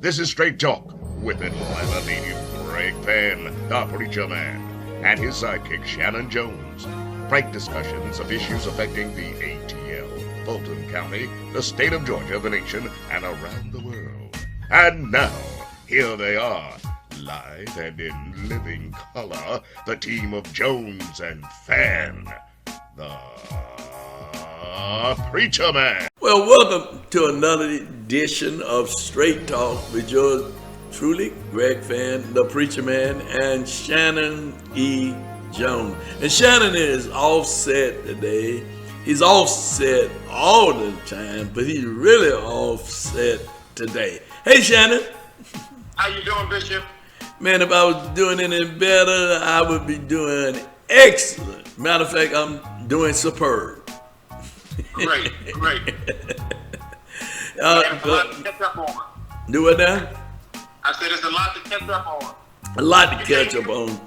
This is Straight Talk with Atlanta native Greg Fann, the Preacher Man, and his sidekick Shanan Jones. Frank discussions of issues affecting the ATL, Fulton County, the state of Georgia, the nation, and around the world. And now, here they are, live and in living color, the team of Jones and Fann, the Preacher Man. Well, welcome to another edition of Straight Talk with yours truly, Greg Fann, the Preacher Man, and Shanan E.Jones. And Shanan is offset today. He's offset all the time, but he's really offset today. Hey, Shanan. How you doing, Bishop? Man, if I was doing any better, I would be doing excellent. Matter of fact, I'm doing superb. Great. There's a lot to catch up on. Do what now? I said there's a lot to catch up on. A lot to catch up on.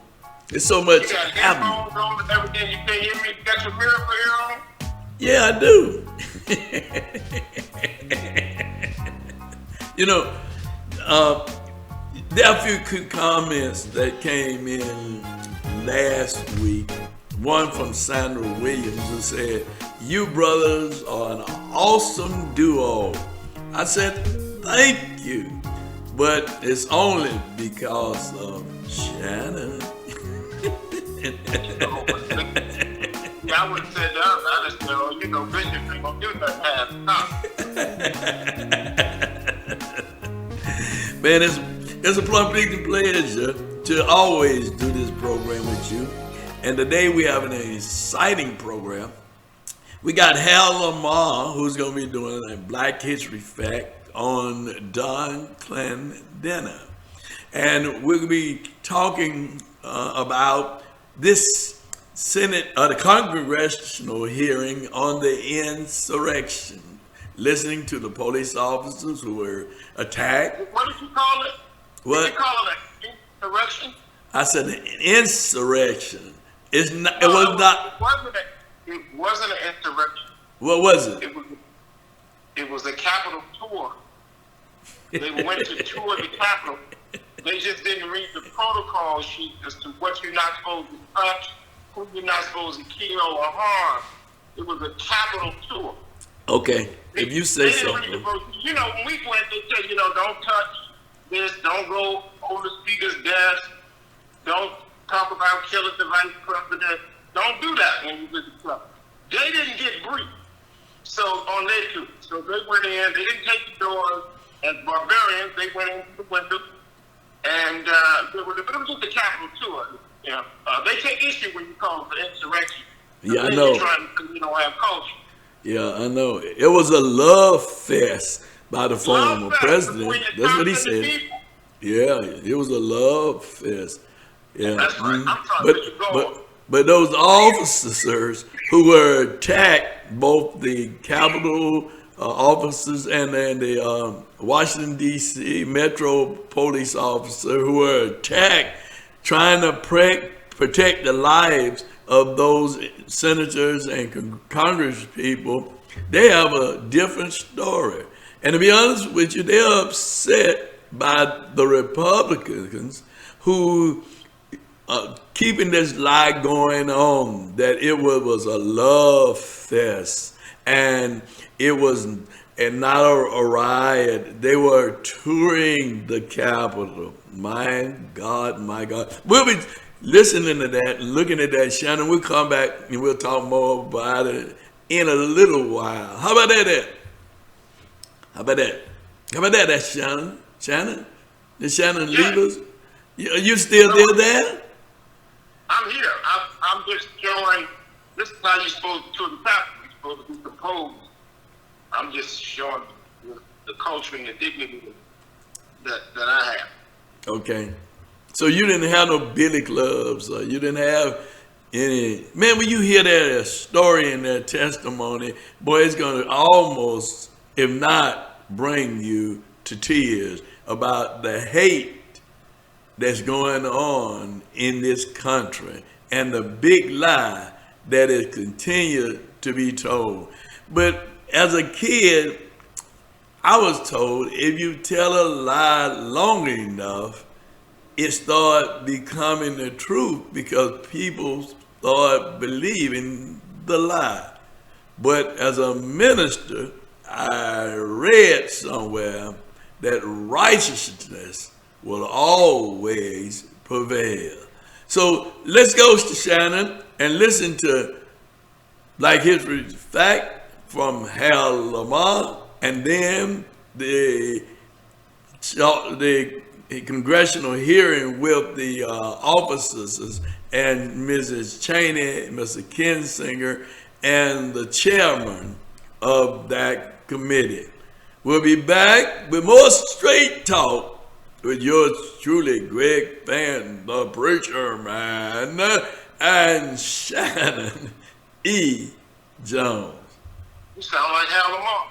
There's so much You got happening. headphones on and everything. You can't hear me. You got your miracle ear on. Yeah, I do. You know, there are a few comments that came in last week. One from Sandra Williams who said, "You brothers are an awesome duo." I said, "Thank you," but it's only because of Shanan. Yeah, I would have said that. I just know, Bishop ain't gonna do that. Man, it's a complete pleasure to always do this program with you. And today we have an exciting program. We got Hal Lamar, who's going to be doing a Black History Fact on Don Clendenna. And we're going to be talking about this Senate, the congressional hearing on the insurrection, listening to the police officers who were attacked. What did you call it? What? Did you call it an insurrection? I said an insurrection. It's not. It was not. It wasn't an insurrection. What was it? It was a Capitol tour. They went to tour the Capitol. They just didn't read the protocol sheet as to what you're not supposed to touch, who you're not supposed to kill or harm. It was a Capitol tour. Okay, if you say so. When we went, they said, don't touch this, don't go over the speaker's desk, don't talk about killing the vice president. Don't do that when you visit the club. They didn't get briefed. So on their too. So they went in, they didn't take the doors as barbarians, they went into the window, and it was just a Capitol tour. They take issue when you call it an insurrection. Yeah, I They're know. trying to, have culture. Yeah, I know. It was a love fest by the former president. That's what he said. Yeah, it was a love fest. Yeah. That's right. I'm trying to let you go. But those officers who were attacked, both the Capitol officers and the Washington, D.C. Metro police officer who were attacked trying to protect the lives of those senators and Congress people, they have a different story. And to be honest with you, they're upset by the Republicans who keeping this lie going on that it was a love fest and it was not a riot. They were touring the Capitol. My God. We'll be listening to that and looking at that, Shannon. We'll come back and we'll talk more about it in a little while. How about that? That's Shannon. Shannon? Did Shannon leave us? Are you still there? I'm here. I'm just showing, this is how you're supposed to the Capitol. You're supposed to be composed. I'm just showing the culture and the dignity that I have. Okay. So you didn't have no billy clubs, or you didn't have any. Man, when you hear that story and that testimony, boy, it's going to almost, if not, bring you to tears about the hate that's going on in this country and the big lie that is continued to be told. But as a kid, I was told if you tell a lie long enough, it started becoming the truth because people start believing the lie. But as a minister, I read somewhere that righteousness will always prevail. So let's go to Shanan and listen to Black History Fact from Hal Lamar, and then the congressional hearing with the officers and Mrs. Cheney, Mr. Kinsinger, and the chairman of that committee. We'll be back with more Straight Talk with yours truly, Greg Fann, the preacher man, and Shanan E.Jones. You sound like Hal Lamar.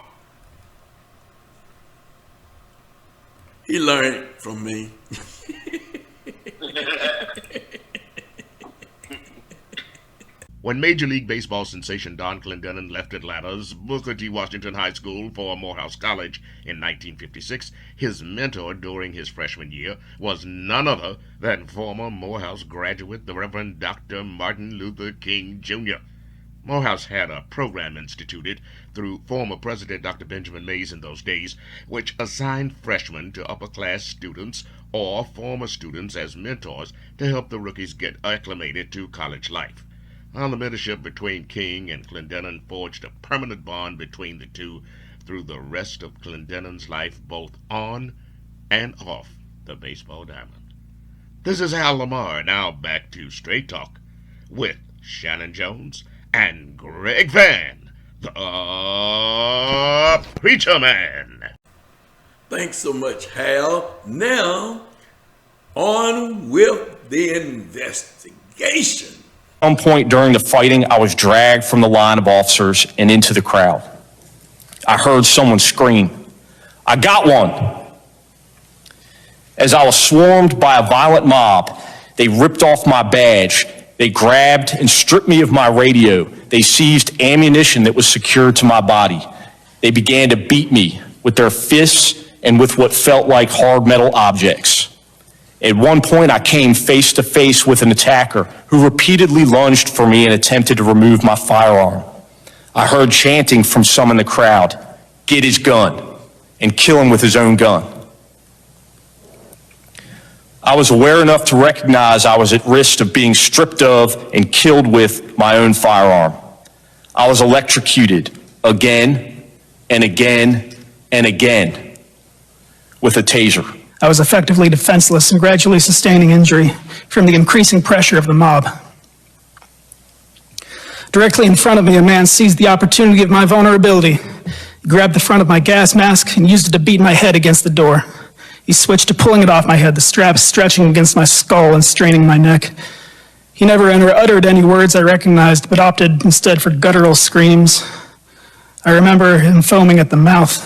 He learned from me. When Major League Baseball sensation Don Clendenon left Atlanta's Booker T. Washington High School for Morehouse College in 1956, his mentor during his freshman year was none other than former Morehouse graduate, the Reverend Dr. Martin Luther King, Jr. Morehouse had a program instituted through former President Dr. Benjamin Mays in those days, which assigned freshmen to upper-class students or former students as mentors to help the rookies get acclimated to college life. The mentorship between King and Clendenon forged a permanent bond between the two through the rest of Clendenon's life, both on and off the baseball diamond. This is Hal Lamar, now back to Straight Talk with Shanan Jones and Greg Fann, the Preacher Man. Thanks so much, Hal. Now, on with the investigation. At one point during the fighting, I was dragged from the line of officers and into the crowd. I heard someone scream, "I got one!" As I was swarmed by a violent mob, they ripped off my badge. They grabbed and stripped me of my radio. They seized ammunition that was secured to my body. They began to beat me with their fists and with what felt like hard metal objects. At one point, I came face to face with an attacker who repeatedly lunged for me and attempted to remove my firearm. I heard chanting from some in the crowd, "Get his gun," and kill him with his own gun. I was aware enough to recognize I was at risk of being stripped of and killed with my own firearm. I was electrocuted again and again and again with a taser. I was effectively defenseless and gradually sustaining injury from the increasing pressure of the mob. Directly in front of me, a man seized the opportunity of my vulnerability. He grabbed the front of my gas mask and used it to beat my head against the door. He switched to pulling it off my head, the straps stretching against my skull and straining my neck. He never uttered any words I recognized, but opted instead for guttural screams. I remember him foaming at the mouth.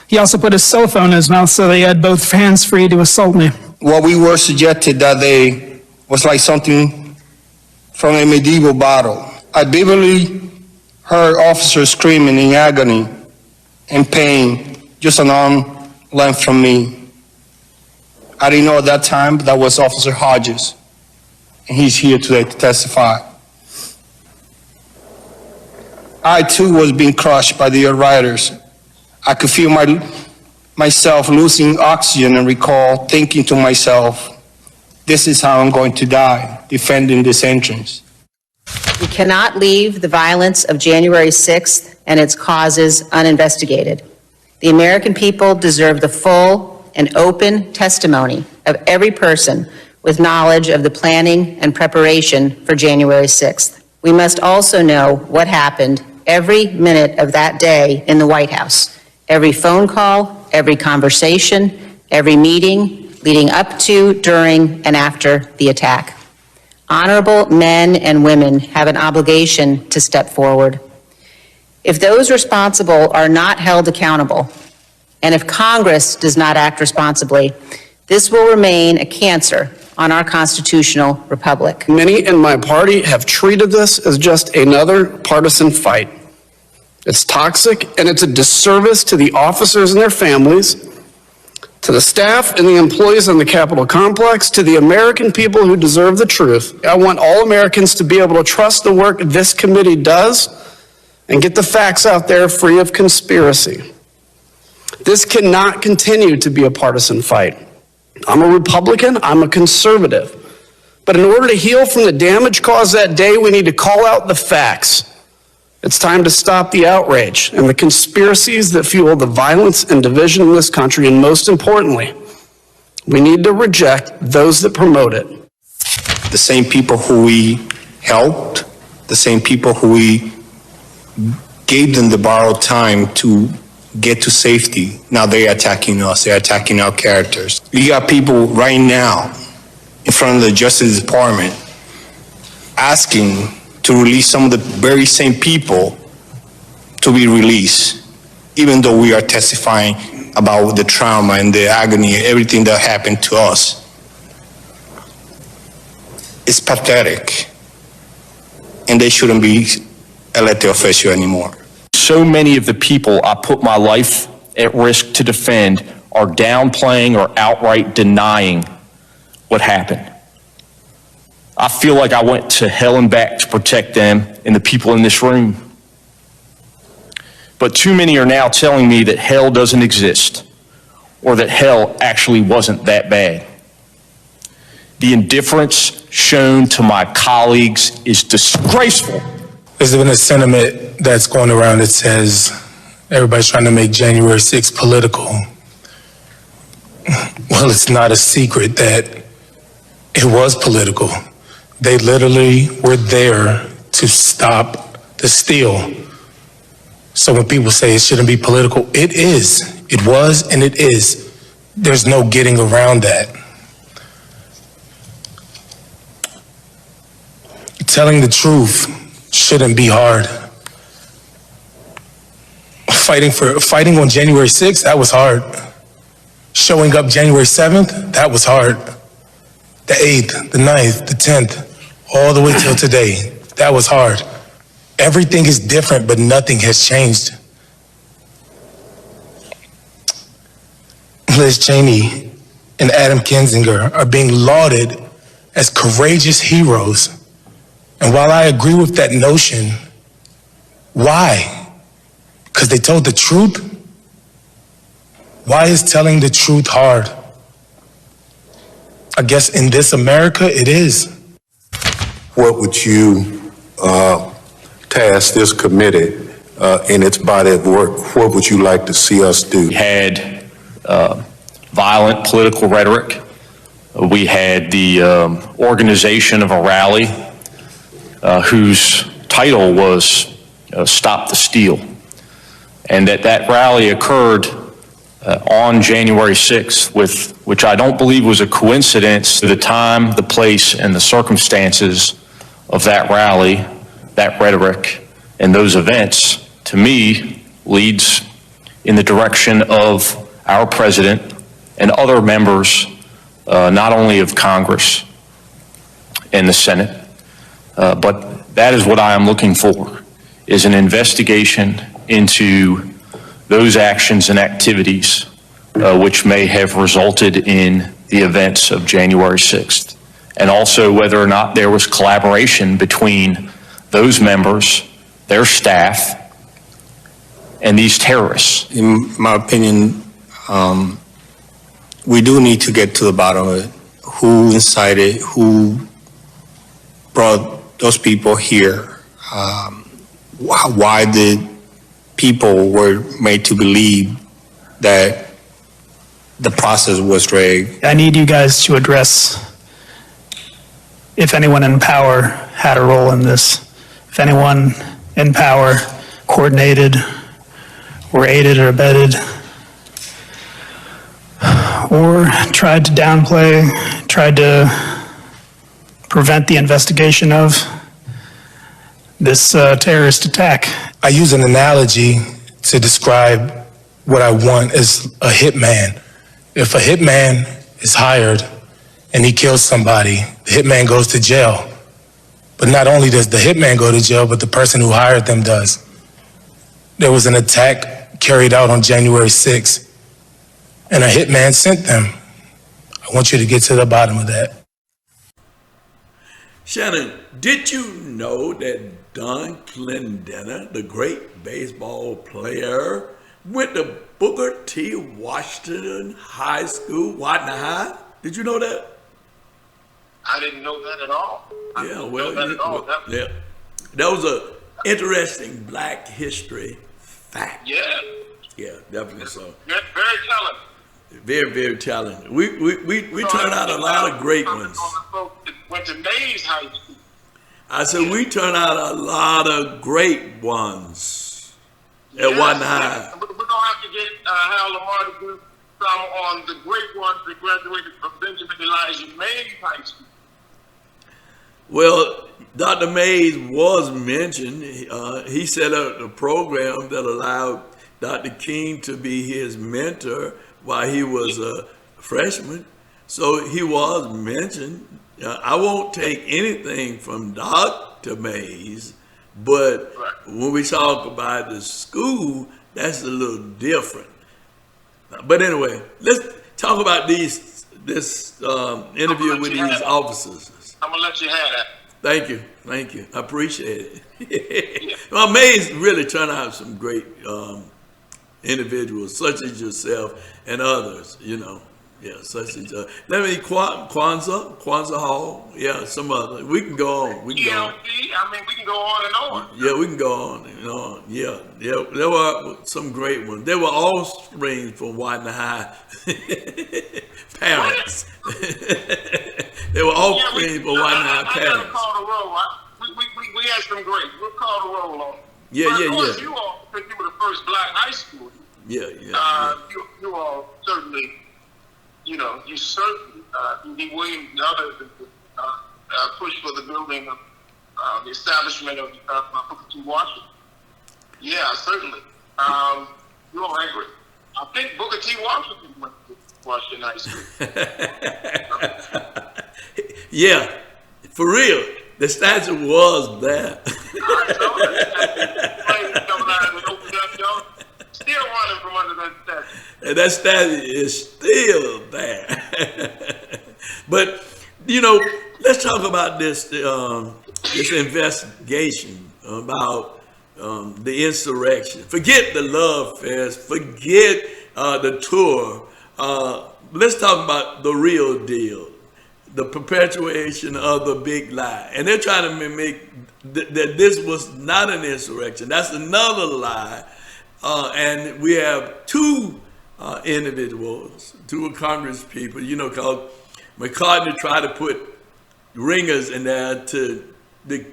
He also put his cell phone in his mouth so they had both hands free to assault me. What we were suggested that day was like something from a medieval battle. I vividly heard officers screaming in agony and pain just an arm length from me. I didn't know at that time, but that was Officer Hodges, and he's here today to testify. I too was being crushed by the rioters. I could feel myself losing oxygen and recall thinking to myself, this is how I'm going to die, defending this entrance. We cannot leave the violence of January 6th and its causes uninvestigated. The American people deserve the full and open testimony of every person with knowledge of the planning and preparation for January 6th. We must also know what happened every minute of that day in the White House. Every phone call, every conversation, every meeting leading up to, during, and after the attack. Honorable men and women have an obligation to step forward. If those responsible are not held accountable, and if Congress does not act responsibly, this will remain a cancer on our constitutional republic. Many in my party have treated this as just another partisan fight. It's toxic, and it's a disservice to the officers and their families, to the staff and the employees on the Capitol complex, to the American people who deserve the truth. I want all Americans to be able to trust the work this committee does and get the facts out there free of conspiracy. This cannot continue to be a partisan fight. I'm a Republican, I'm a conservative. But in order to heal from the damage caused that day, we need to call out the facts. It's time to stop the outrage and the conspiracies that fuel the violence and division in this country, and most importantly, we need to reject those that promote it. The same people who we helped, the same people who we gave them the borrowed time to get to safety, now they're attacking us, they're attacking our characters. You got people right now in front of the Justice Department asking to release some of the very same people to be released, even though we are testifying about the trauma and the agony and everything that happened to us. It's pathetic, and they shouldn't be elected official anymore. So many of the people I put my life at risk to defend are downplaying or outright denying what happened. I feel like I went to hell and back to protect them and the people in this room. But too many are now telling me that hell doesn't exist, or that hell actually wasn't that bad. The indifference shown to my colleagues is disgraceful. There's been a sentiment that's going around that says everybody's trying to make January 6th political. Well, it's not a secret that it was political. They literally were there to stop the steal. So when people say it shouldn't be political, it is. It was and it is. There's no getting around that. Telling the truth shouldn't be hard. Fighting on January 6th, that was hard. Showing up January 7th, that was hard. The 8th, the 9th, the 10th, all the way till today, that was hard. Everything is different, but nothing has changed. Liz Cheney and Adam Kinzinger are being lauded as courageous heroes. And while I agree with that notion, why? Because they told the truth? Why is telling the truth hard? I guess in this America, it is. What would you task this committee in its body of work? What would you like to see us do? We had violent political rhetoric. We had the organization of a rally whose title was Stop the Steal. And that rally occurred on January 6th, which I don't believe was a coincidence. The time, the place, and the circumstances of that rally, that rhetoric, and those events, to me, leads in the direction of our president and other members, not only of Congress and the Senate, but that is what I am looking for, is an investigation into those actions and activities which may have resulted in the events of January 6th, and also whether or not there was collaboration between those members, their staff, and these terrorists. In my opinion, we do need to get to the bottom of it. Who incited, who brought those people here, why the people were made to believe that the process was rigged. I need you guys to address if anyone in power had a role in this, if anyone in power coordinated or aided or abetted or tried to downplay, tried to prevent the investigation of this terrorist attack. I use an analogy to describe what I want as a hitman. If a hitman is hired and he kills somebody, the hitman goes to jail. But not only does the hitman go to jail, but the person who hired them does. there was an attack carried out on January 6th, and a hitman sent them. I want you to get to the bottom of that. Shannon, did you know that Don Clendenner, the great baseball player, went to Booker T. Washington High School, Whatna High? Did you know that? I didn't know that at all. That was a interesting Black history fact. Yeah. Yeah, definitely so. Very talented. Very, very talented. We turned out a lot of great ones. Went to Mays High School. I said we turned out a lot of great ones at Whatna High. We're going to have to get Hal Lamar to do some on the great ones that graduated from Benjamin Elijah Mays High School. Well, Dr. Mays was mentioned. He set up a program that allowed Dr. King to be his mentor while he was a freshman. So he was mentioned. I won't take anything from Dr. Mays, but when we talk about the school, that's a little different. But anyway, let's talk about this interview with these officers. I'm going to let you have that. Thank you. I appreciate it. Well, Mays really turned out some great individuals, such as yourself and others, such as, Kwanzaa Hall, some other. We can go on. We can go on. we can go on and on. Yeah, we can go on and on. Yeah. There were some great ones. They were offspring from Whatna High parents. They were offspring from Whatna High parents. We had some great. We'll call the roll on. Yeah. You all, because you were the first Black high school. Yeah. You all certainly, you certainly, D. Williams and others pushed for the building of the establishment of Booker T. Washington. Yeah, certainly. You all agree. I think Booker T. Washington went to Washington High School. Yeah, for real. The statue was there. Still running from under that statue. And that statue is still there. But, let's talk about this investigation about the insurrection. Forget the Love Fest. Forget the tour. Let's talk about the real deal. The perpetuation of the big lie. And they're trying to make that this was not an insurrection. That's another lie. And we have two individuals, two Congress people, called McCartney tried to put ringers in there to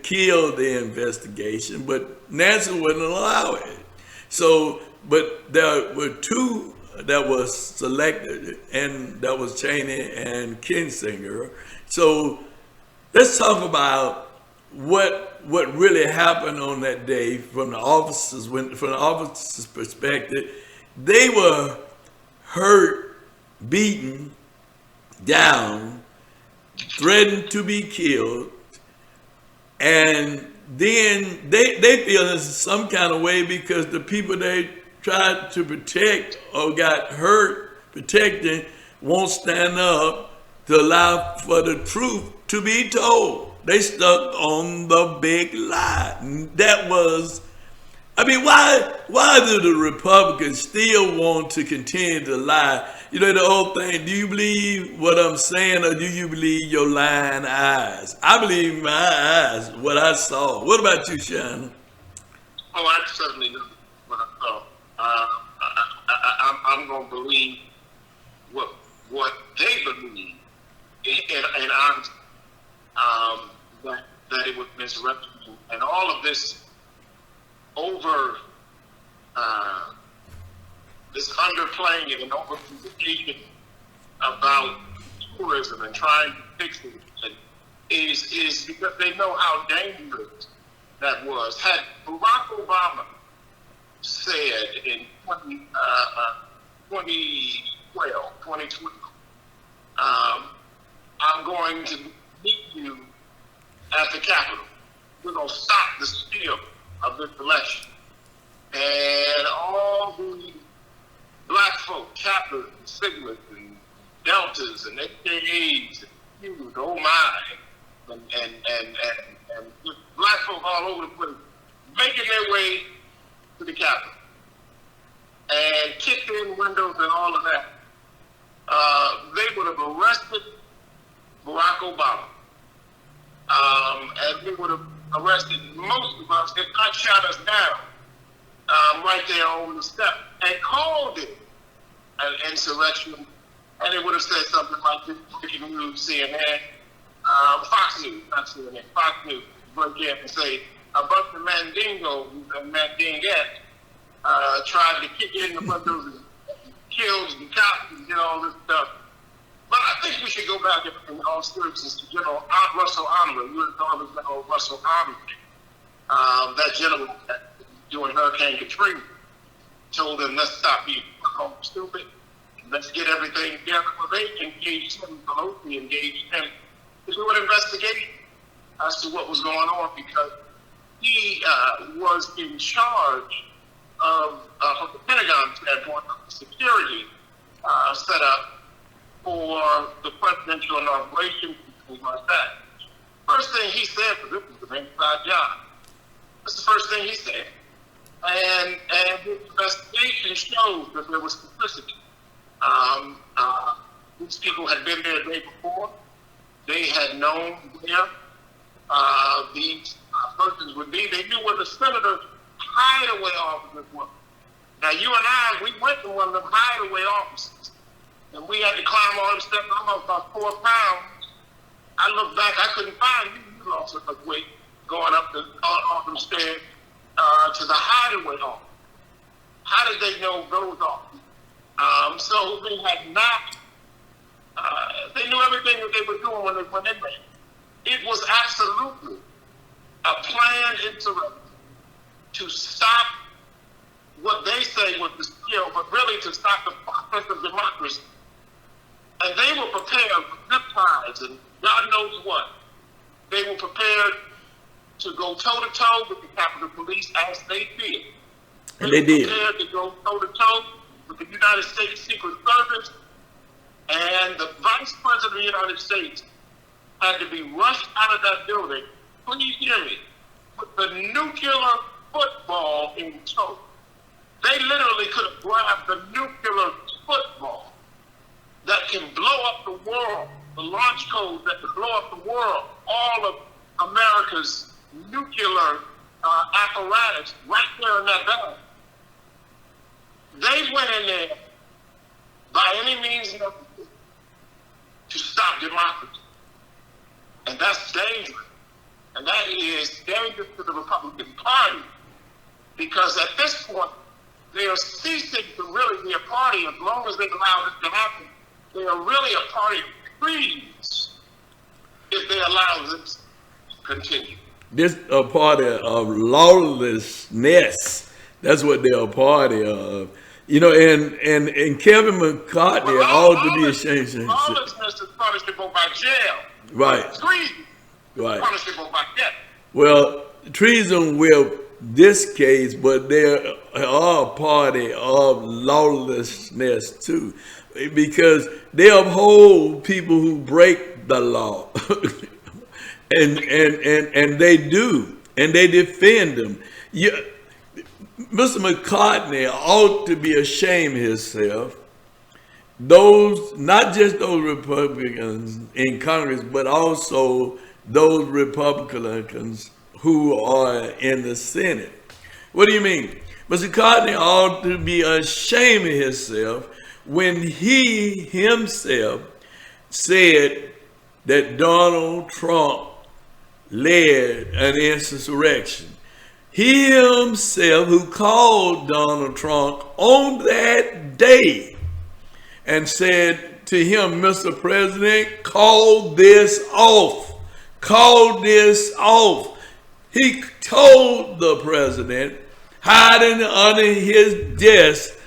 kill the investigation, but Nancy wouldn't allow it. So, but there were two that was selected, and that was Cheney and Kinzinger. So let's talk about what really happened on that day from the officers' perspective. They were hurt, beaten down, threatened to be killed, and then they feel in some kind of way because the people they tried to protect or got hurt protecting won't stand up to allow for the truth to be told. They stuck on the big lie. That was, why do the Republicans still want to continue to lie? The old thing, do you believe what I'm saying or do you believe your lying eyes? I believe my eyes, what I saw. What about you, Shanan? Oh, I certainly know what I saw. I'm going to believe what they believe, and I'm that it was misrepresented, and all of this over this underplaying it and overcommunication about tourism and trying to fix it is because they know how dangerous that was. Had Barack Obama said in 2012, I'm going to meet you at the Capitol. We're going to stop the steal of this election. And all the black folk, Kappas and Sigmas and Deltas and AKAs and Qs, oh my, and just black folk all over the place, making their way to the Capitol and kicked in windows and all of that. They would have arrested Barack Obama. And they would have arrested most of us, if not shot us down, right there over the step, and called it an insurrection. And it would have said something like this: breaking news, CNN, Fox News, not CNN, Fox News, break in and say a bunch of mandingos and mandingettes tried to kick in the windows and kill the cops and did all this stuff. But I think we should go back in all seriousness to General Russell Honore, U.S. Army General Russell Honore, that gentleman during Hurricane Katrina told them, let's stop being stupid, let's get everything together. Well, they engaged him, Pelosi engaged him to do an investigation as to what was going on, because he was in charge of, from the Pentagon standpoint, of the security set up for the presidential inauguration and things like that. First thing he said was, this was an inside job. That's the first thing he said. And his investigation shows that there was complicity. These people had been there the day before. They had known where these persons would be. They knew where the senator's hideaway offices were. Now, you and I, we went to one of them hideaway offices, and we had to climb all them steps. I'm about 4 pounds. I looked back, I couldn't find you. You lost so much weight going up all them stairs to the hideaway office. How did they know those offices? So they had not, they knew everything that they were doing when they went in there. It was absolutely a planned insurrection to stop what they say was the skill, but really to stop the process of democracy. And they were prepared for zip ties and God knows what. They were prepared to go toe-to-toe with the Capitol Police as they did. And they did. Prepared to go toe-to-toe with the United States Secret Service, and the Vice President of the United States had to be rushed out of that building, please hear me, with the nuclear football in tow. They literally could have grabbed the nuclear football that can blow up the world, the launch code that can blow up the world, all of America's nuclear apparatus right there in that bag. They went in there by any means necessary to stop democracy. And that's dangerous. And that is dangerous to the Republican Party, because at this point, they are ceasing to really be a party. As long as they allow this to happen, they are really a party of trees if they allow this to continue. This a party of lawlessness. That's what they're a party of. You know, and Kevin McCarthy ought to be ashamed. Lawlessness is punishable by jail. Right. Treason Right. is punishable by death. Well, treason will this case, but they are a party of lawlessness too, because they uphold people who break the law, and they do, and they defend them. Mr. McCartney ought to be ashamed of himself. Those, not just those Republicans in Congress, but also those Republicans who are in the Senate. What do you mean? Mr. McCartney ought to be ashamed of himself when he himself said that Donald Trump led an insurrection. He himself, who called Donald Trump on that day and said to him, Mr. President, call this off. Call this off. He told the president, hiding under his desk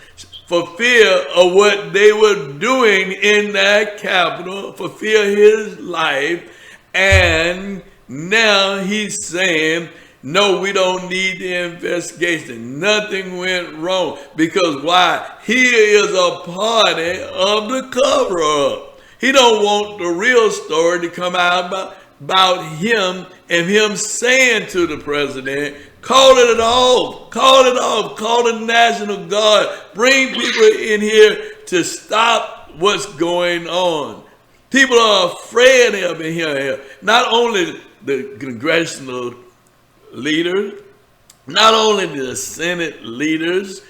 for fear of what they were doing in that Capitol, for fear of his life. And now he's saying no, we don't need the investigation. Nothing went wrong. Because why? He is a party of the cover-up. He don't want the real story to come out about him and him saying to the president, call it off, call the National Guard, bring people in here to stop what's going on. People are afraid of him here. Not only the congressional leaders, not only the Senate leaders,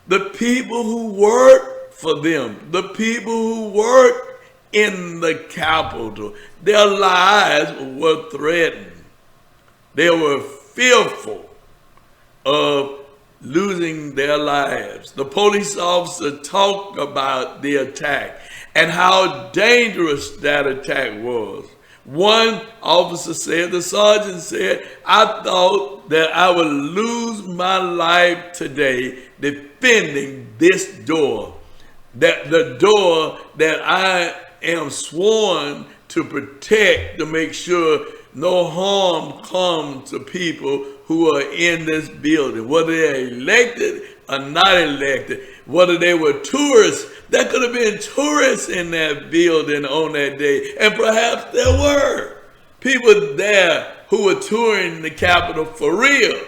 the people who work for them, the people who work in the Capitol, their lives were threatened. They were fearful of losing their lives. The police officer talked about the attack and how dangerous that attack was. One officer said, the sergeant said, I thought that I would lose my life today defending this door, that the door that I am sworn to protect, to make sure no harm comes to people who are in this building, whether they're elected or not elected, whether they were tourists. There could have been tourists in that building on that day, and perhaps there were people there who were touring the Capitol for real.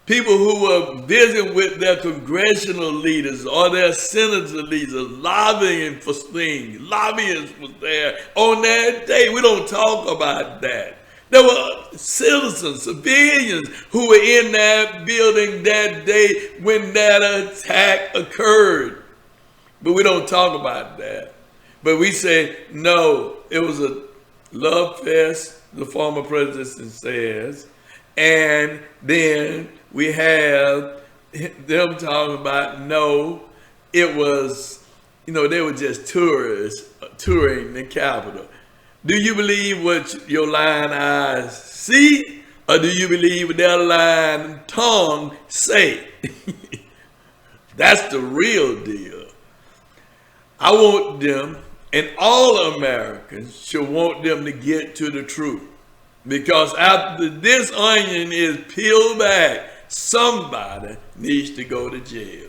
People who were visiting with their congressional leaders or their senator leaders, lobbying for things. Lobbyists was there on that day. We don't talk about that. There were citizens, civilians who were in that building that day when that attack occurred. But we don't talk about that. But we say, no, it was a love fest, the former president says, and then we have them talking about, no, it was, they were just tourists touring the Capitol. Do you believe what your lying eyes see, or do you believe what their lying tongue say? That's the real deal. I want them, and all Americans should want them to get to the truth. Because after this onion is peeled back, somebody needs to go to jail.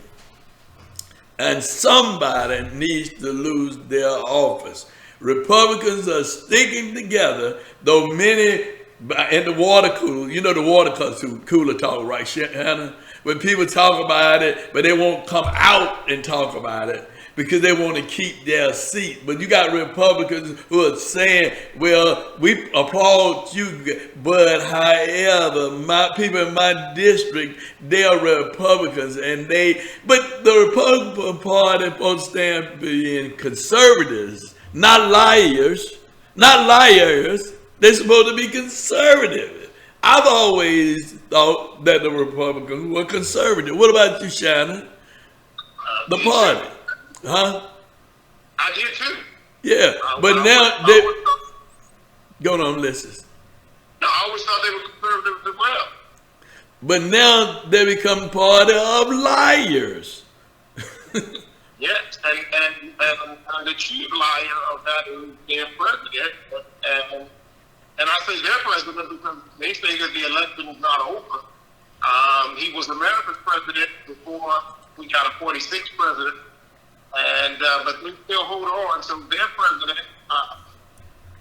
And somebody needs to lose their office. Republicans are sticking together, though many in the water cooler, the water cooler talk, right, Shanan? When people talk about it, but they won't come out and talk about it because they want to keep their seat. But you got Republicans who are saying, well, we applaud you, but however, my people in my district, they are Republicans, but the Republican Party supposed to stand for being conservatives, not liars, They're supposed to be conservative. I've always thought that the Republicans were conservative. What about you, Shanan? The party. Huh? I did too. Yeah, but now they... Go on, listen. No, I always thought they were conservative as well. But now they become part of liars. Yes, and the chief liar of that is their president. And I say their president because they say that the election is not over. He was America's president before we got a 46th president. But they still hold on. So their president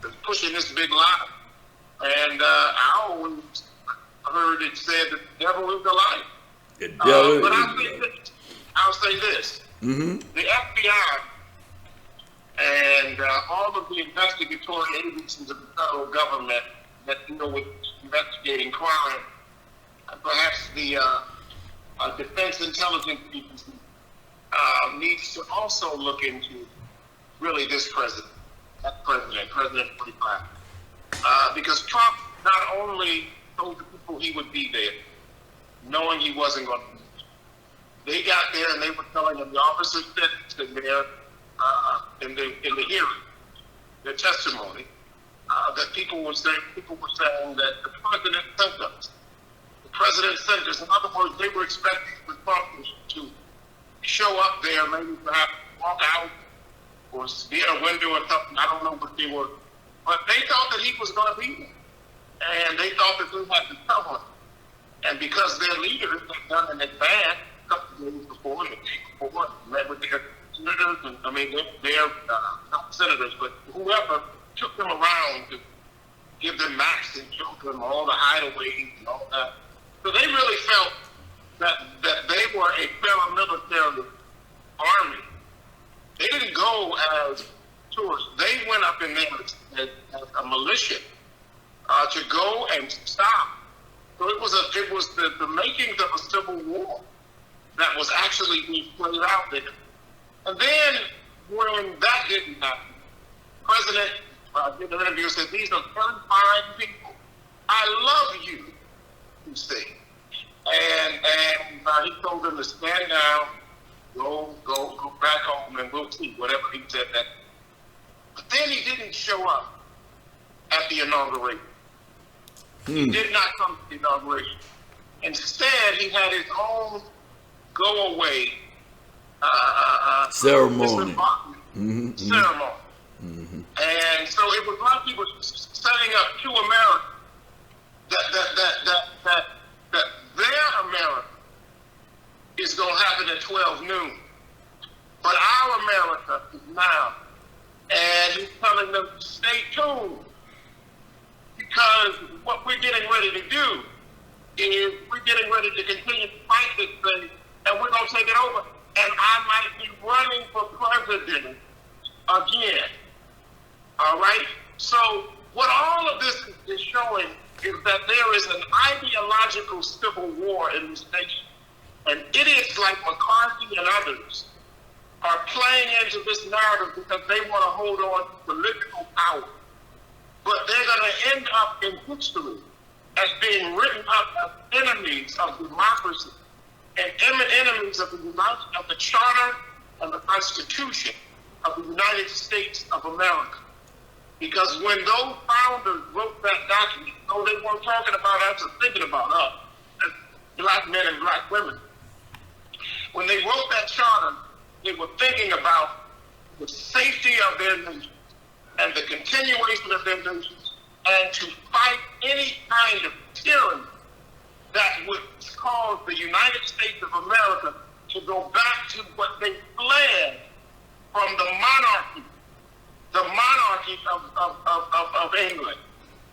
is pushing this big lie. And I always heard it said that the devil is the liar. But I'll say this. Mm-hmm. The FBI and all of the investigatory agencies of the federal government that deal with investigating crime, perhaps the Defense Intelligence Agency, needs to also look into really this president, President 45. Because Trump not only told the people he would be there, knowing he wasn't going to be there. They got there and they were telling him, the officers said there in the hearing, their testimony, that people were saying that the president sent us. The president sent us. In other words, they were expecting the Trump to show up there, maybe perhaps walk out or be at a window or something. I don't know what they were. But they thought that he was going to be there. And they thought that they had to tell him. And because their leaders had done in advance, a couple of days before, the day before, met with their senators, and I mean, not senators, but whoever took them around to give them maps and show them all the hideaways and all that. So they really felt that they were a paramilitary army. They didn't go as tourists. They went up in there as a militia to go and stop. So it was the makings of a civil war that was actually being played out there. And then when that didn't happen, President did an interview and said, "These are very fine people. I love you," he said. And he told them to stand down, go back home, and we'll see, whatever he said that. But then he didn't show up at the inauguration. He did not come to the inauguration. Instead, he had his own go-away ceremony. Ceremony. And so it was like he was setting up two Americas. That their America is going to happen at 12 noon. But our America is now. And he's telling them to stay tuned. Because what we're getting ready to do is we're getting ready to continue to fight this thing, and we're going to take it over. And I might be running for president again. All right? So what all of this is showing is that there is an ideological civil war in this nation. And idiots like McCarthy and others are playing into this narrative because they want to hold on to political power. But they're going to end up in history as being written up as enemies of democracy and enemies of the Charter and the Constitution of the United States of America. Because when those founders wrote that document, though they weren't talking about us or thinking about us as black men and black women, when they wrote that charter, they were thinking about the safety of their nation and the continuation of their nations, and to fight any kind of tyranny that would cause the United States of America to go back to what they fled from the monarchy of England.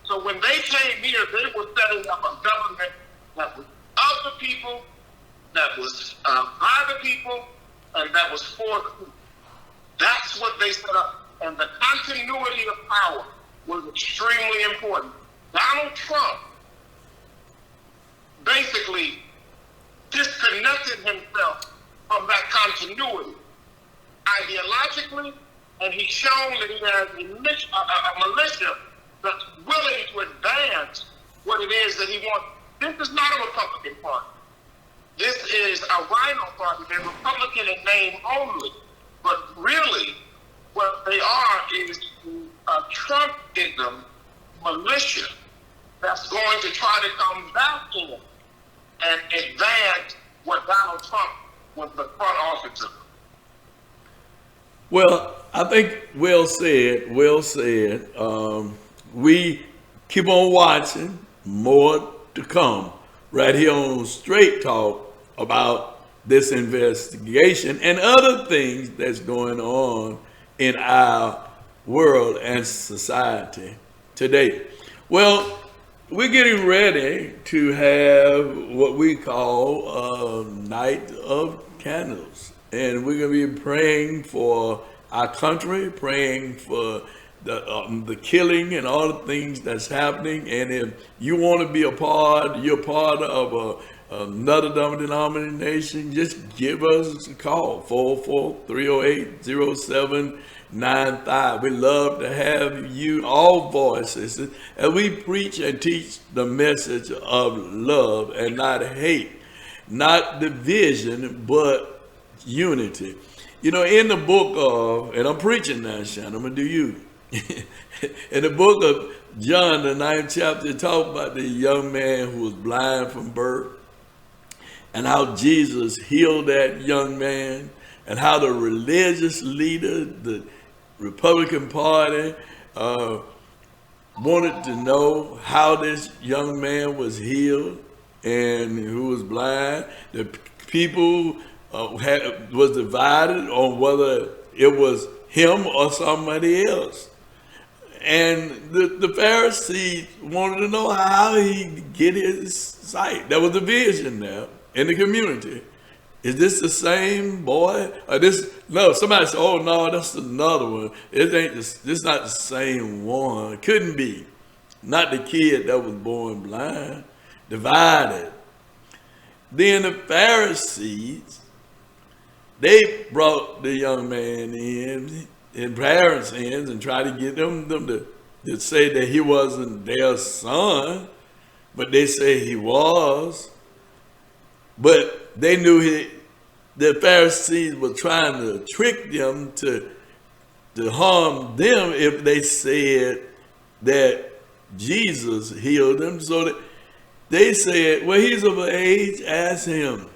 So when they came here, they were setting up a government that was of the people, that was by the people, and that was for the people. That's what they set up. And the continuity of power was extremely important. Donald Trump basically disconnected himself from that continuity ideologically, and he's shown that he has a militia that's willing to advance what it is that he wants. This is not a Republican Party. This is a Rhino Party. They're Republican in name only, but really what they are is a Trumpism militia that's going to try to come back in and advance what Donald Trump was the front office of. Well, I think well said. We keep on watching, more to come right here on Straight Talk about this investigation and other things that's going on in our world and society today. Well, we're getting ready to have what we call a night of candles. And we're going to be praying for our country, praying for the killing and all the things that's happening. And if you want to be a part, you're part of another denomination, just give us a call, 44308-0795. We love to have you, all voices, and we preach and teach the message of love and not hate, not division, but unity. You know, in the book of, and I'm preaching now, Shanan, I'm going to do you. In the book of John, the 9th chapter, it talks about the young man who was blind from birth, and how Jesus healed that young man, and how the religious leader, the Republican Party, wanted to know how this young man was healed. and who was blind. The people was divided on whether it was him or somebody else. And the Pharisees wanted to know how he get his sight. There was a vision there in the community. Is this the same boy? Or this? No, somebody said, oh no, that's another one. This not the same one. Couldn't be. Not the kid that was born blind. Divided. Then the Pharisees, they brought the young man in parents' hands and tried to get them to say that he wasn't their son, but they say he was. But they knew the Pharisees were trying to trick them to harm them if they said that Jesus healed them. So that they said, well, he's of age, ask him.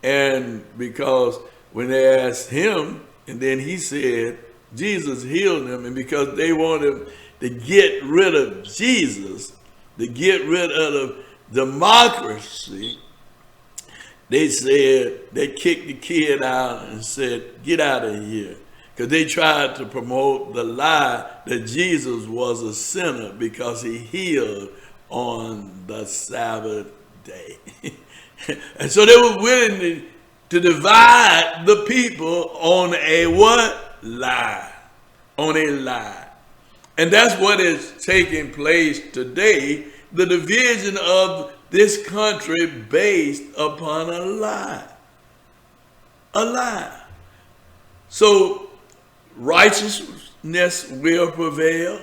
And because when they asked him, and then he said, Jesus healed him, and because they wanted to get rid of Jesus, to get rid of democracy, they said, they kicked the kid out and said, get out of here. Because they tried to promote the lie that Jesus was a sinner because he healed on the Sabbath day. And so they were willing to divide the people on a what? Lie. On a lie. And that's what is taking place today, the division of this country based upon a lie. A lie. So righteousness will prevail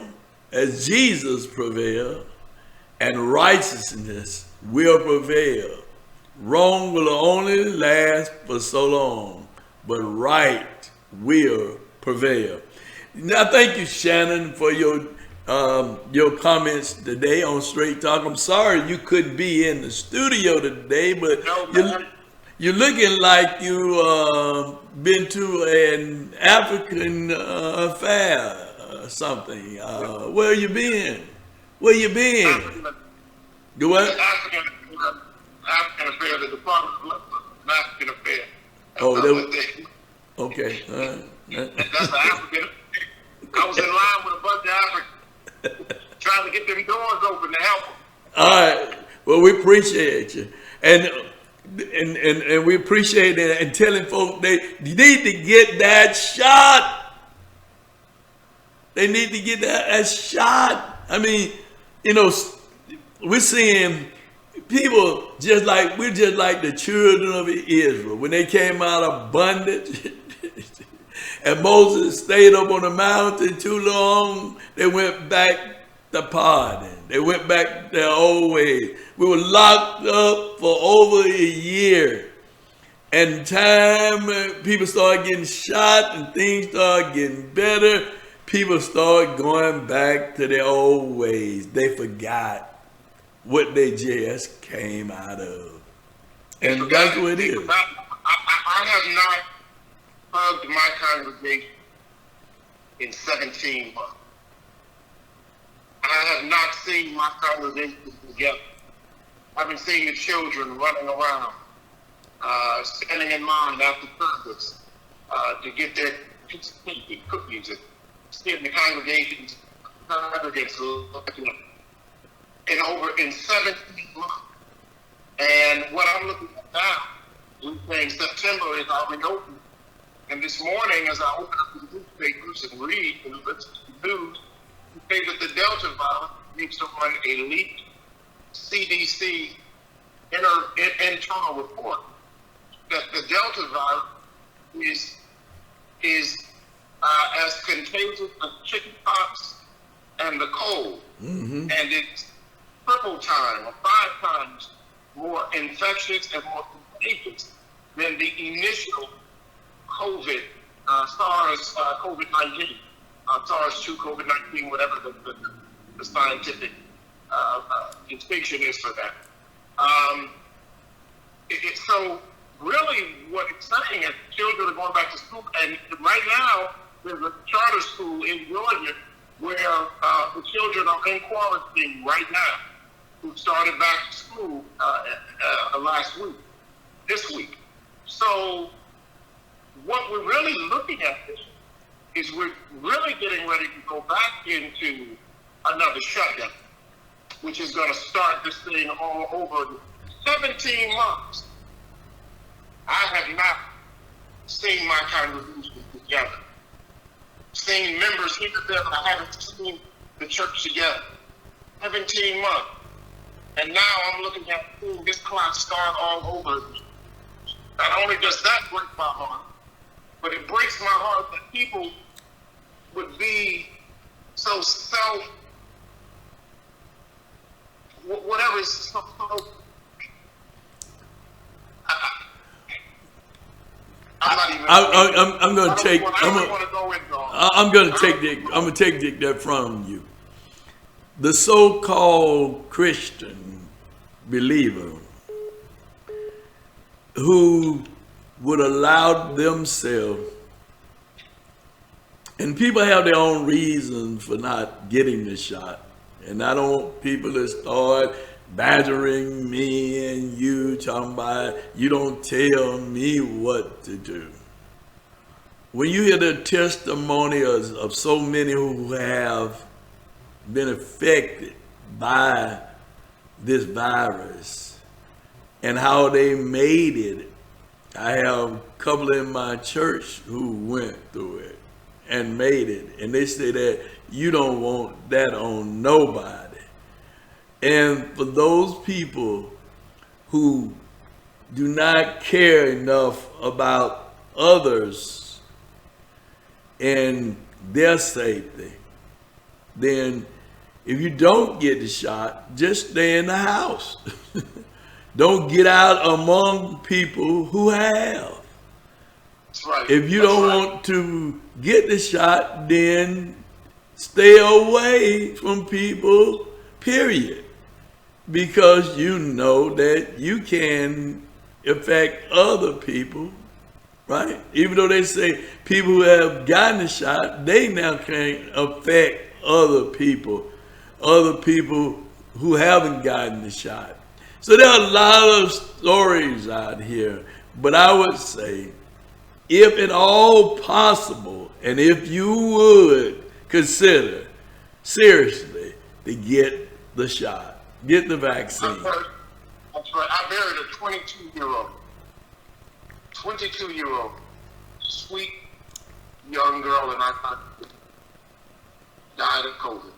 as Jesus prevailed, and righteousness will prevail. Wrong will only last for so long, but right will prevail. Now, thank you, Shanan, for your comments today on Straight Talk. I'm sorry you couldn't be in the studio today, but you're looking like you been to an African affair or something. Where you been? Where you been? Do what? African affair, the Department of African Affairs. Oh, okay. That's an African. I was in line with a bunch of Africans trying to get them doors open to help them. All right. Well, we appreciate you, and we appreciate it, and telling folks they need to get that shot. They need to get that shot. I mean, we're seeing people we're just like the children of Israel when they came out of bondage. And Moses stayed up on the mountain too long. They went back to partying. They went back their old ways. We were locked up for over a year. And people started getting shot and things started getting better. People started going back to their old ways. They forgot what they just came out of. And that's what it is. I have not hugged my congregation in 17 months. I have not seen my congregation together. I haven't seen the children running around, standing in line after service to get their pizza and cookies, and seeing the congregants looking in 17 months. And what I'm looking at now, we're saying September is already open. And this morning, as I open up the newspapers and read and listen to the news, they say that the Delta virus needs to run a leaked CDC internal report that the Delta virus is as contagious as chickenpox and the cold, and it's triple time or 5 times more infectious and more contagious than the initial COVID, SARS COVID-19, SARS-2 COVID-19, whatever the scientific distinction is for that. So really what it's saying is children are going back to school, and right now there's a charter school in Georgia where the children are in quarantine right now. who started back to school this week. So what we're really looking at is we're really getting ready to go back into another shutdown, which is going to start this thing all over 17 months. I have not seen my congregation together. Seen members here and there, but I haven't seen the church together. 17 months. And now I'm looking at this clock start all over. Not only does that break my heart, but it breaks my heart that people would be so whatever is so I'm going to take that from you. The so-called Christian believer who would allow themselves, and people have their own reasons for not getting the shot, and I don't want people to start badgering me and you, talking about you don't tell me what to do. When you hear the testimony of so many who have been affected by this virus and how they made it, I have a couple in my church who went through it and made it, and they say that you don't want that on nobody. And for those people who do not care enough about others and their safety, then if you don't get the shot, just stay in the house. Don't get out among people who have. That's right. If you don't want to get the shot, then stay away from people, period. Because you know that you can affect other people, right? Even though they say people who have gotten the shot, they now can affect other people who haven't gotten the shot. So there are a lot of stories out here, but I would say, if at all possible, and if you would consider seriously to get the shot, get the vaccine. That's right. I married a 22-year-old, sweet young girl, and I died of COVID.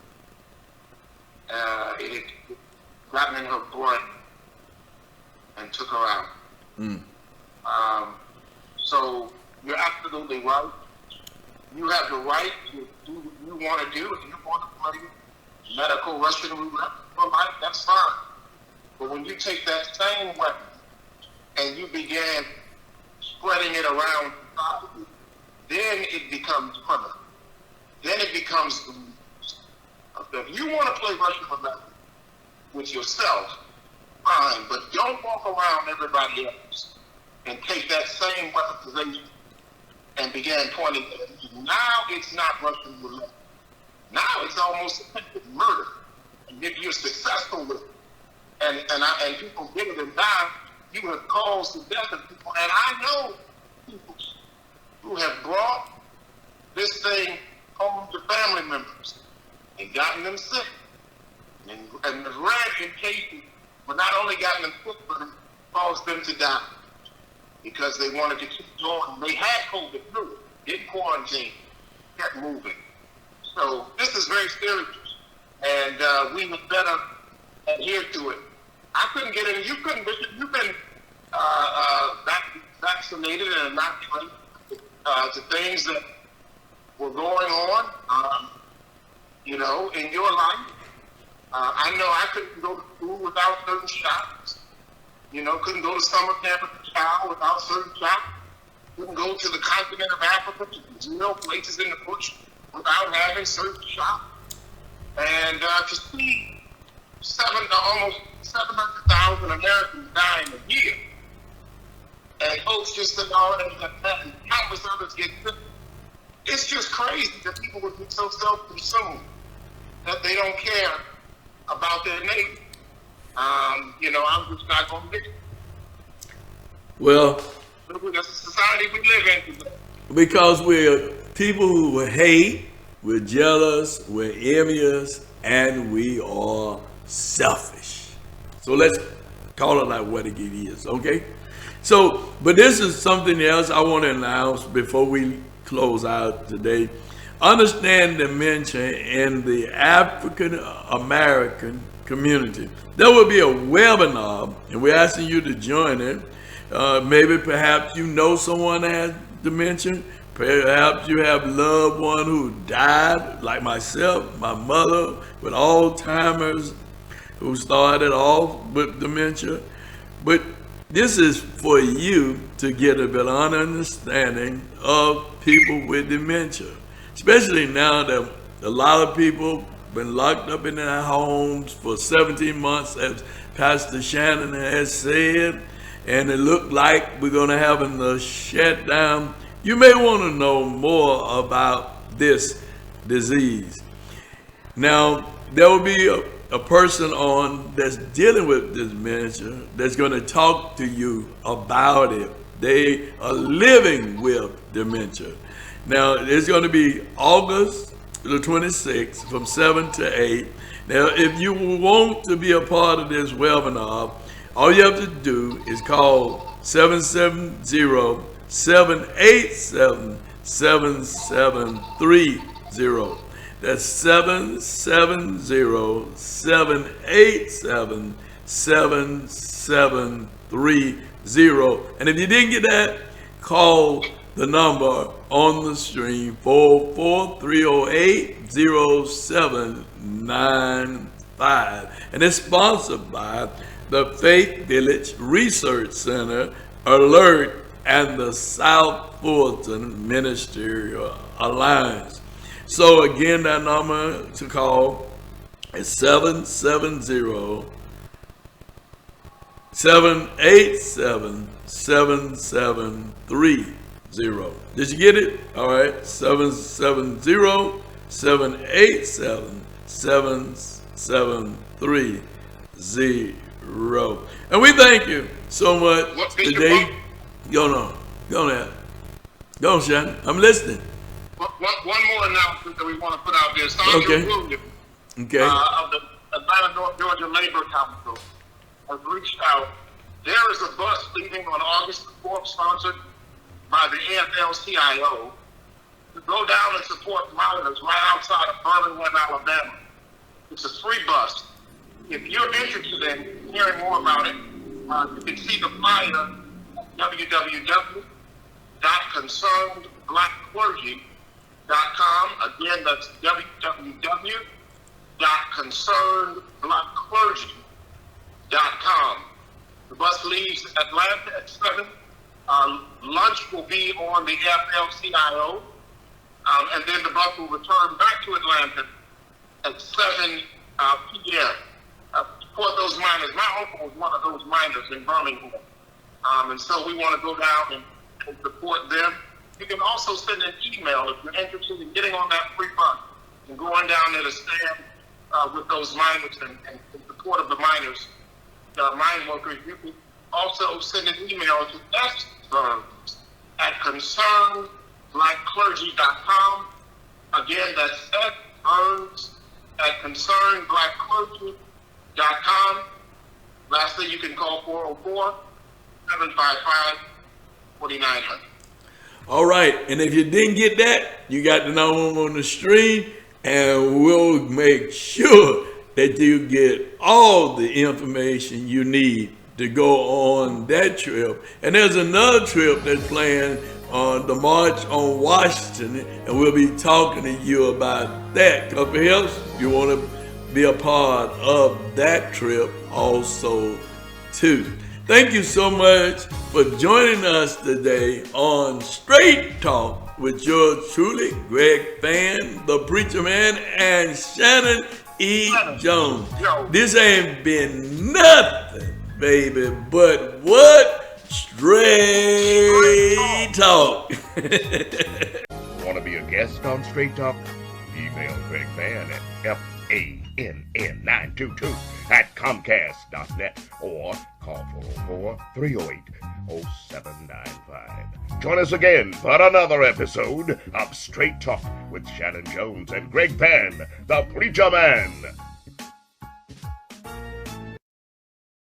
It got in her brain and took her out. So you're absolutely right. You have the right to do what you want to do. If you want to play medical Russian roulette for life, that's fine. But when you take that same weapon and you began spreading it around society, then it becomes criminal. Then it becomes, if you want to play Russian roulette with yourself, fine, but don't walk around everybody else and take that same weaponization and begin pointing at it. Now it's not Russian roulette. Now it's almost murder. And if you're successful with it, and people get it and die, you have caused the death of people. And I know people who have brought this thing home to family members and gotten them sick. And the rare in cases, but not only gotten them sick, but it caused them to die because they wanted to keep going. They had COVID through it, didn't quarantine, kept moving. So this is very serious, and we would better adhere to it. I couldn't get in. You couldn't, Bishop. You've been vaccinated and inoculated to things that were going on, in your life. I know I couldn't go to school without certain shots. Couldn't go to summer camp as a child without certain shots. Couldn't go to the continent of Africa, to Brazil, places in the bush, without having certain shots. And to see almost 700,000 Americans dying a year, and folks just said, and countless others get sick. It's just crazy that people would be so self-consumed that they don't care about their neighbor. I'm just not going to make it. Well, That's the society we live in today. because we're people who hate, we're jealous, we're envious, and we are selfish. So let's call it like what it is, okay? So, but this is something else I want to announce before we close out today. Understand dementia in the African American community. There will be a webinar, and we're asking you to join it. Maybe perhaps you know someone that has dementia. Perhaps you have a loved one who died, like myself, my mother, with Alzheimer's, who started off with dementia. But this is for you to get a better understanding of people with dementia, especially now that a lot of people been locked up in their homes for 17 months, as Pastor Shanan has said, and it looked like we're going to have a shutdown. You may want to know more about this disease. Now, there will be a person on that's dealing with this dementia that's going to talk to you about it. They are living with dementia. Now, it's going to be August the 26th from 7 to 8. Now, if you want to be a part of this webinar, all you have to do is call 770-787-7730. That's 770-787-7730. And if you didn't get that, call the number on the screen, 44308-0795. And it's sponsored by the Faith Village Research Center, Alert, and the South Fulton Ministerial Alliance. So again, that number to call is 770-787-7730. Did you get it? All right, 770-787-7730. And we thank you so much today. Go on, Shannon. I'm listening. One more announcement that we want to put out there. Sandra Williams of the Atlanta, North Georgia Labor Council has reached out. There is a bus leaving on August 4th, sponsored by the AFL-CIO, to go down and support miners right outside of Birmingham, Alabama. It's a free bus. If you're interested in hearing more about it, you can see the flyer at www.concernedblackclergy.com. Again, that's www.concernedblackclergy.com. The bus leaves Atlanta at 7. Lunch will be on the AFL-CIO, and then the bus will return back to Atlanta at 7 p.m. Support those miners. My uncle was one of those miners in Birmingham, and so we want to go down and support them. You can also send an email if you're interested in getting on that free bus and going down there to stand with those miners and in support of the miners, mine workers. You can also send an email to sburns@concernedblackclergy.com. Again, that's sburns@concernedblackclergy.com. Lastly, you can call 404-755-4900. All right, and if you didn't get that, you got the number on the screen, and we'll make sure that you get all the information you need to go on that trip. And there's another trip that's planned on the March on Washington, and we'll be talking to you about that. Because perhaps you want to be a part of that trip also too. Thank you so much for joining us today on Straight Talk with yours truly, Greg Fann, the Preacher Man, and Shanan E.Jones. This ain't been nothing, baby, but what? Straight Talk. Want to be a guest on Straight Talk? Email email Greg Fann at FANN922 at Comcast.net or call 404-308-0795. Join us again for another episode of Straight Talk with Shanan Jones and Greg Fann, the Preacher Man.